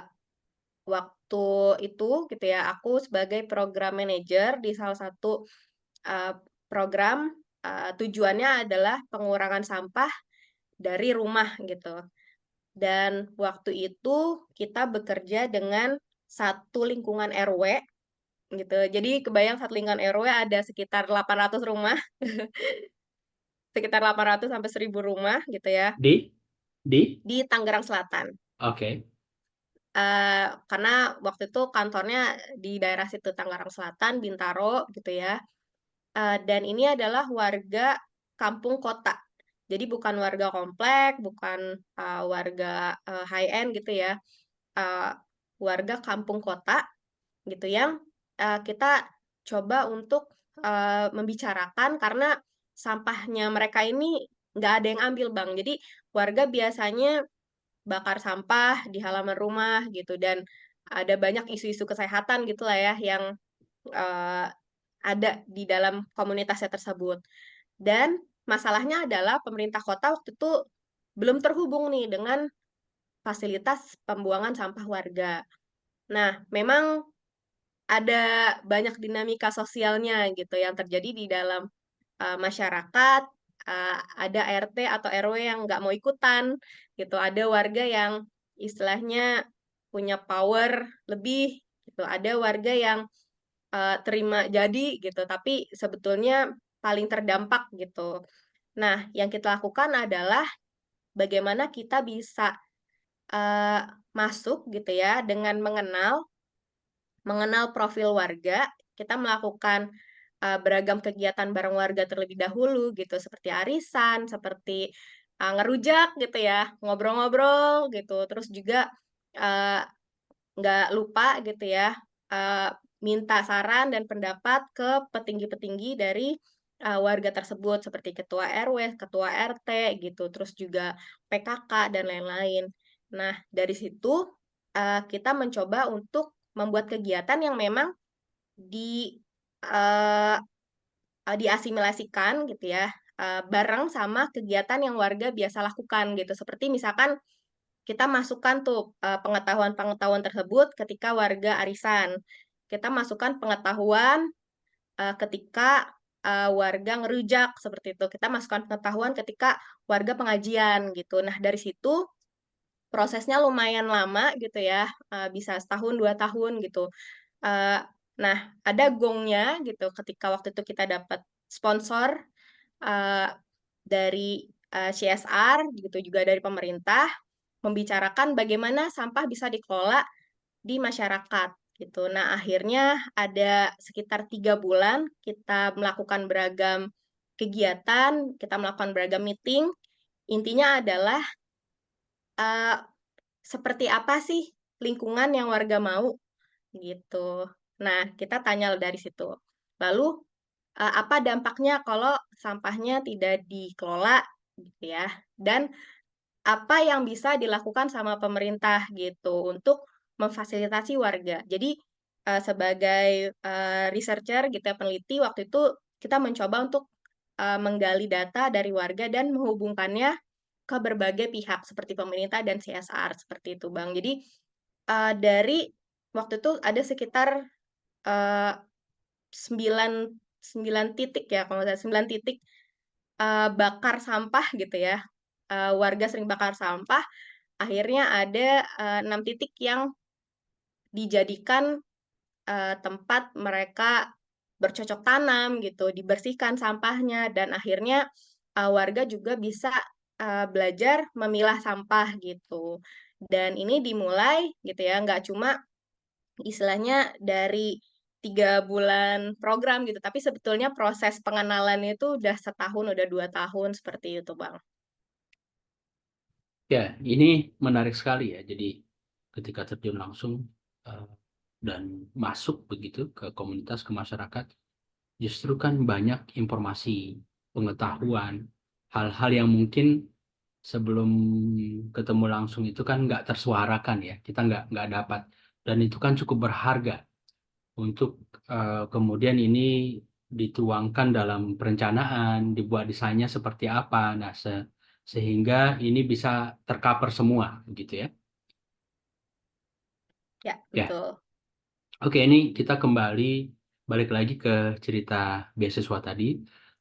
waktu itu gitu ya, aku sebagai program manager di salah satu, eee, program, tujuannya adalah pengurangan sampah dari rumah gitu. Dan waktu itu kita bekerja dengan satu lingkungan RW gitu. Jadi kebayang satu lingkungan RW ada sekitar 800 rumah. sekitar 800 sampai 1000 rumah gitu ya Di? Di? di Tangerang Selatan. Oke. Karena waktu itu kantornya di daerah situ Tangerang Selatan, Bintaro gitu ya. Dan ini adalah warga kampung kota. Jadi bukan warga komplek, bukan warga high end gitu ya. Uh, Warga kampung kota gitu yang kita coba untuk membicarakan karena sampahnya mereka ini nggak ada yang ambil Bang. Jadi warga biasanya bakar sampah di halaman rumah gitu dan ada banyak isu-isu kesehatan gitulah ya yang eh, ada di dalam komunitasnya tersebut. Dan masalahnya adalah pemerintah kota waktu itu belum terhubung nih dengan fasilitas pembuangan sampah warga. Nah, memang ada banyak dinamika sosialnya gitu yang terjadi di dalam masyarakat. Ada RT atau RW yang nggak mau ikutan gitu, ada warga yang istilahnya punya power lebih gitu, ada warga yang terima jadi gitu tapi sebetulnya paling terdampak gitu. Nah, yang kita lakukan adalah bagaimana kita bisa uh, masuk gitu ya dengan mengenal profil warga, kita melakukan beragam kegiatan bareng warga terlebih dahulu gitu, seperti arisan, seperti ngerujak gitu ya, ngobrol-ngobrol gitu, terus juga uh, nggak lupa gitu ya, minta saran dan pendapat ke petinggi-petinggi dari warga tersebut, seperti ketua RW, ketua RT gitu, terus juga PKK dan lain-lain. Nah, dari situ kita mencoba untuk membuat kegiatan yang memang di eh, diasimilasikan gitu ya bareng sama kegiatan yang warga biasa lakukan gitu. Seperti misalkan kita masukkan tuh pengetahuan-pengetahuan tersebut ketika warga arisan. Kita masukkan pengetahuan ketika warga ngerujak seperti itu. Kita masukkan pengetahuan ketika warga pengajian gitu. Nah, dari situ prosesnya lumayan lama gitu ya, bisa setahun 2 tahun gitu. Eh, nah, ada gongnya gitu ketika waktu itu kita dapat sponsor eh, dari CSR gitu juga dari pemerintah membicarakan bagaimana sampah bisa dikelola di masyarakat gitu. Nah, akhirnya ada sekitar 3 bulan kita melakukan beragam kegiatan, kita melakukan beragam meeting. Intinya adalah eh, seperti apa sih lingkungan yang warga mau gitu. Nah, kita tanya dari situ. Lalu, apa dampaknya kalau sampahnya tidak dikelola gitu ya? Dan apa yang bisa dilakukan sama pemerintah gitu untuk memfasilitasi warga. Jadi, sebagai researcher gitu ya, peneliti waktu itu kita mencoba untuk menggali data dari warga dan menghubungkannya ke berbagai pihak seperti pemerintah dan CSR seperti itu, Bang. Jadi dari waktu itu ada sekitar eh, 9 9 titik ya, kalau nggak salah 9 titik bakar sampah gitu ya. Warga sering bakar sampah, akhirnya ada 6 titik yang dijadikan tempat mereka bercocok tanam gitu, dibersihkan sampahnya dan akhirnya warga juga bisa belajar memilah sampah gitu. Dan ini dimulai gitu ya, nggak cuma istilahnya dari 3 bulan program gitu, tapi sebetulnya proses pengenalan itu udah setahun, udah 2 tahun seperti itu, Bang. Ya, ini menarik sekali ya. Jadi ketika terjun langsung eh, dan masuk begitu ke komunitas, ke masyarakat, justru kan banyak informasi, pengetahuan, hal-hal yang mungkin sebelum ketemu langsung itu kan nggak tersuarakan ya, kita nggak dapat. Dan itu kan cukup berharga untuk kemudian ini dituangkan dalam perencanaan, dibuat desainnya seperti apa. Nah, sehingga ini bisa tercover semua, gitu ya. Ya, Ya, betul. oke, ini kita kembali balik lagi ke cerita beasiswa tadi.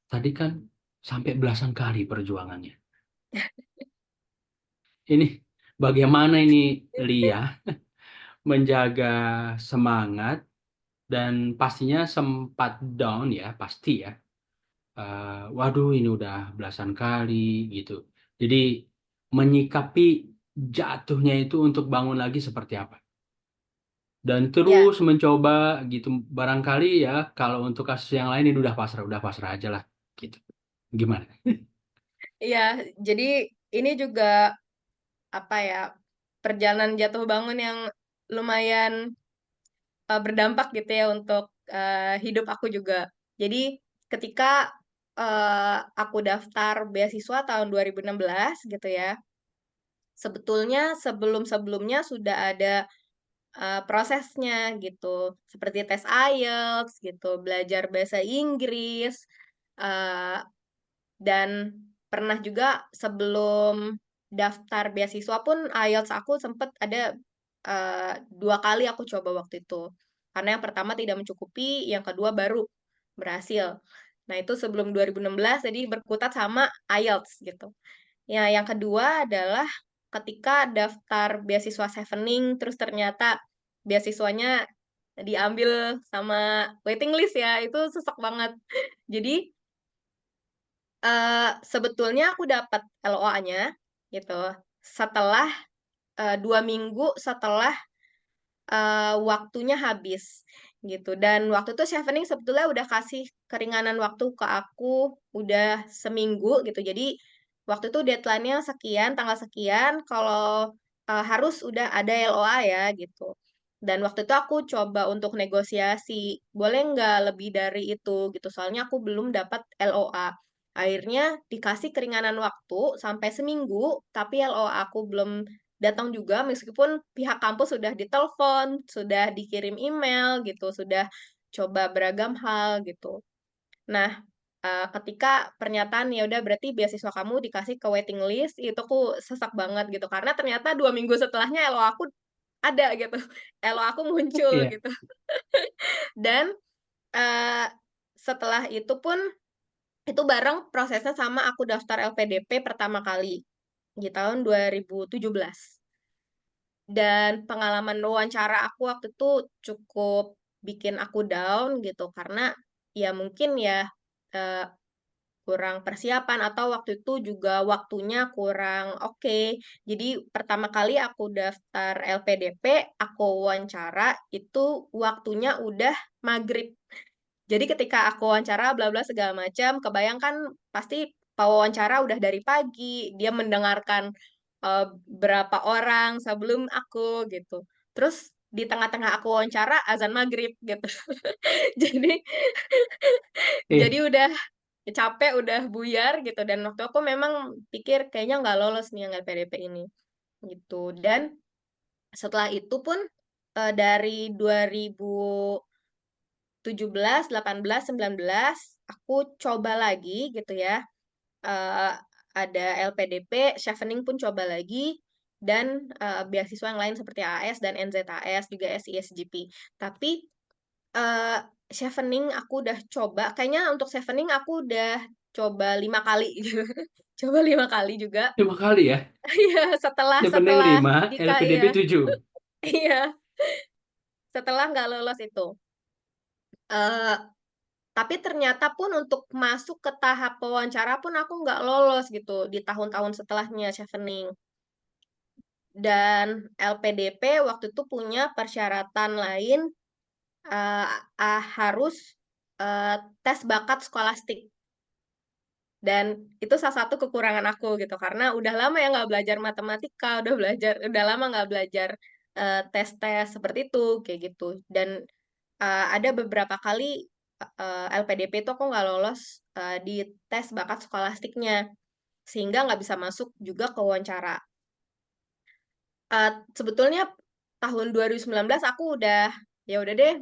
Tadi kan sampai belasan kali perjuangannya. Ini bagaimana ini Lia menjaga semangat dan pastinya sempat down ya, pasti ya. waduh ini udah belasan kali gitu. Jadi menyikapi jatuhnya itu untuk bangun lagi seperti apa? Dan Ya, terus mencoba gitu. Barangkali ya kalau untuk kasus yang lain ini udah pasrah aja lah gitu. Gimana? iya. Jadi ini juga apa ya, perjalanan jatuh bangun yang lumayan berdampak gitu ya untuk hidup aku juga. Jadi ketika aku daftar beasiswa tahun 2016 gitu ya, sebetulnya sebelum-sebelumnya sudah ada prosesnya gitu, seperti tes IELTS gitu, belajar bahasa Inggris, eee, dan pernah juga sebelum daftar beasiswa pun IELTS aku sempet ada 2 kali aku coba waktu itu. Karena yang pertama tidak mencukupi, yang kedua baru berhasil. Nah itu sebelum 2016 jadi berkutat sama IELTS gitu. Ya, yang kedua adalah ketika daftar beasiswa Chevening, terus ternyata beasiswanya diambil sama waiting list ya, itu sesek banget. Jadi, sebetulnya aku dapat LOA-nya gitu, setelah 2 minggu setelah waktunya habis, gitu. Dan waktu itu Chevening sebetulnya udah kasih keringanan waktu ke aku, udah seminggu gitu. Jadi, waktu itu deadline-nya sekian, tanggal sekian, kalau, harus udah ada LOA ya, gitu. Dan waktu itu aku coba untuk negosiasi, boleh nggak lebih dari itu, gitu, soalnya aku belum dapat LOA. Akhirnya dikasih keringanan waktu sampai seminggu, tapi LOA aku belum datang juga meskipun pihak kampus sudah ditelepon, sudah dikirim email gitu, sudah coba beragam hal gitu. Nah, ketika pernyataan, "Ya udah berarti beasiswa kamu dikasih ke waiting list," itu aku sesak banget gitu, karena ternyata 2 minggu setelahnya LO aku ada gitu, LO aku muncul Iya. gitu. Dan, eee, setelah itu pun, itu bareng prosesnya sama aku daftar LPDP pertama kali, di tahun 2017. Dan pengalaman wawancara aku waktu itu cukup bikin aku down gitu, karena ya mungkin ya, eee, kurang persiapan atau waktu itu juga waktunya kurang oke. Jadi pertama kali aku daftar LPDP, aku wawancara, itu waktunya udah maghrib. Jadi ketika aku wawancara bla bla segala macam, kebayang kan pasti pewawancara udah dari pagi, dia mendengarkan, berapa orang sebelum aku gitu. Terus di tengah-tengah aku wawancara azan maghrib gitu. Jadi Iya. jadi udah capek, udah buyar gitu dan waktu aku memang pikir kayaknya nggak lolos nih yang LPDP ini, gitu. Dan setelah itu pun, dari 2017, 18, 19 aku coba lagi gitu ya, eee, ada LPDP, Chevening pun coba lagi, dan, beasiswa yang lain seperti AAS dan NZAS, juga SISGP. Tapi, eee, Chevening aku udah coba, kayaknya untuk Chevening aku udah coba 5 kali gitu, coba 5 kali juga. 5 kali ya? Iya, setelah Chevening setelah 5, LPDP iya 7. iya, setelah nggak lolos itu. Eee Tapi ternyata pun untuk masuk ke tahap wawancara pun aku nggak lolos gitu di tahun-tahun setelahnya Chevening. Dan LPDP waktu itu punya persyaratan lain, eee, harus, tes bakat skolastik. Dan itu salah satu kekurangan aku gitu, karena udah lama ya nggak belajar matematika, udah lama nggak belajar, tes-tes seperti itu, kayak gitu. Dan ada beberapa kali, LPDP itu aku nggak lolos, di tes bakat skolastiknya, sehingga nggak bisa masuk juga ke wawancara. Sebetulnya tahun 2019 aku udah, ya udah deh,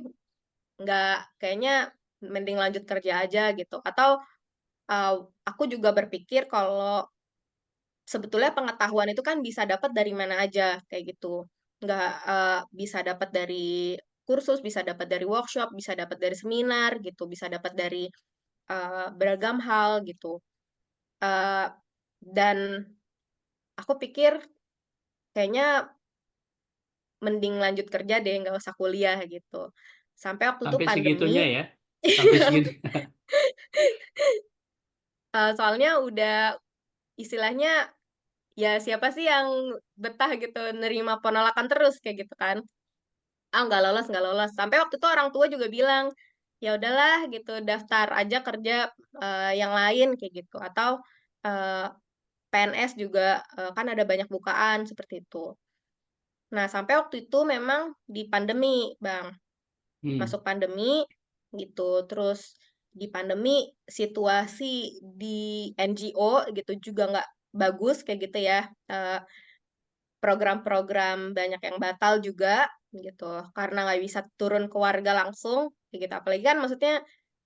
nggak kayaknya mending lanjut kerja aja gitu, atau, eee, aku juga berpikir kalau sebetulnya pengetahuan itu kan bisa dapat dari mana aja, kayak gitu. Nggak, bisa dapat dari kursus, bisa dapat dari workshop, bisa dapat dari seminar gitu, bisa dapat dari beragam hal gitu, eee, dan aku pikir kayaknya mending lanjut kerja deh, nggak usah kuliah gitu. Sampai waktu itu Sampai segitunya pandemi ya? Sampai segitu. soalnya udah istilahnya ya siapa sih yang betah gitu nerima penolakan terus kayak gitu kan. Ah, nggak lolos, nggak lolos. Sampai waktu itu orang tua juga bilang, ya udahlah gitu, daftar aja kerja yang lain kayak gitu. Atau eh, PNS juga kan ada banyak bukaan seperti itu. Nah, sampai waktu itu memang di pandemi, Bang. Hmm. Masuk pandemi gitu. Terus di pandemi situasi di NGO gitu juga nggak bagus kayak gitu ya. Eh, Program-program banyak yang batal juga gitu karena nggak bisa turun ke warga langsung kayak gitu. Apalagi kan maksudnya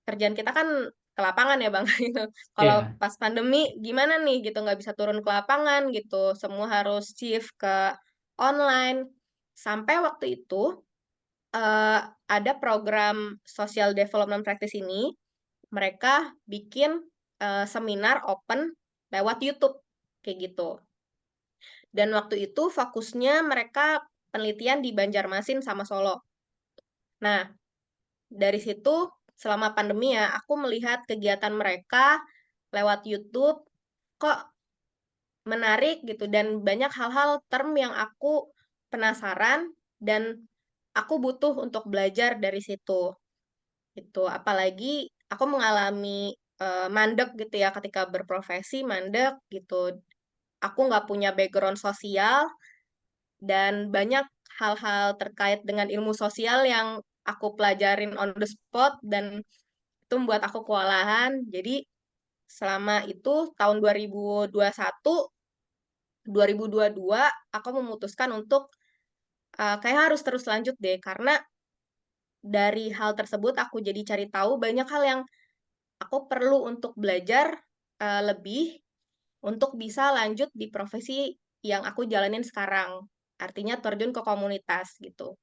kerjaan kita kan ke lapangan ya Bang gitu. Kalau Iya. pas pandemi gimana nih gitu nggak bisa turun ke lapangan gitu. Semua harus shift ke online. Sampai waktu itu eh, ada program Social Development Practice ini mereka bikin seminar open lewat YouTube kayak gitu. Dan waktu itu fokusnya mereka penelitian di Banjarmasin sama Solo. Nah, dari situ selama pandemi ya, aku melihat kegiatan mereka lewat YouTube kok menarik gitu dan banyak hal-hal term yang aku penasaran dan aku butuh untuk belajar dari situ. Itu apalagi aku mengalami mandek gitu ya ketika berprofesi mandek gitu. Aku nggak punya background sosial dan banyak hal-hal terkait dengan ilmu sosial yang aku pelajarin on the spot dan itu membuat aku kewalahan. Jadi selama itu tahun 2021, 2022 aku memutuskan untuk kayak harus terus lanjut deh karena dari hal tersebut aku jadi cari tahu banyak hal yang aku perlu untuk belajar lebih untuk bisa lanjut di profesi yang aku jalanin sekarang. Artinya terjun ke komunitas gitu.